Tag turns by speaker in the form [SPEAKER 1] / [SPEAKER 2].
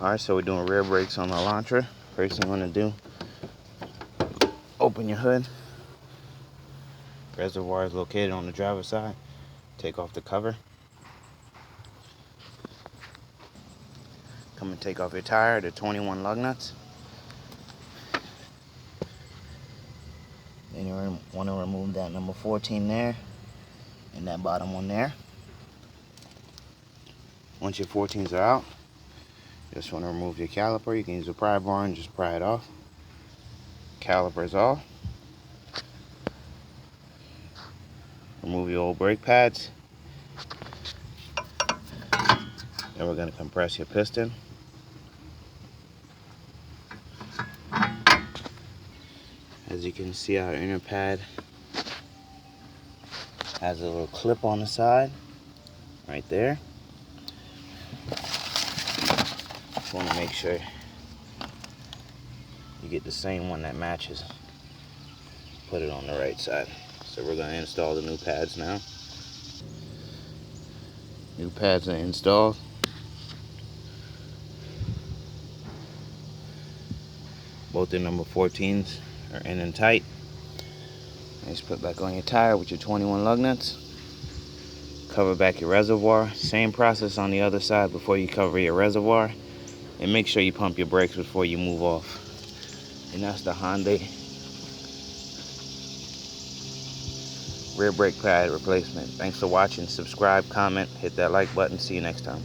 [SPEAKER 1] Alright, so we're doing rear brakes on the Elantra. First thing you want to do, open your hood. Reservoir is located on the driver's side. Take off the cover. Come and take off your tire, the 21 lug nuts. Then you want to remove that number 14 there and that bottom one there. Once your 14s are out, just want to remove your caliper. You can use a pry bar and just pry it off. Caliper's off. Remove your old brake pads. Then we're going to compress your piston. As you can see, our inner pad has a little clip on the side, right there. Just want to make sure you get the same one that matches. Put it on the right side. So we're going to install the new pads now. New pads are installed. Both the number 14s are in and tight. Just put back on your tire with your 21 lug nuts. Cover back your reservoir. Same process on the other side before you cover your reservoir. And make sure you pump your brakes before you move off. And that's the Hyundai rear brake pad replacement. Thanks for watching. Subscribe, comment, hit that like button. See you next time.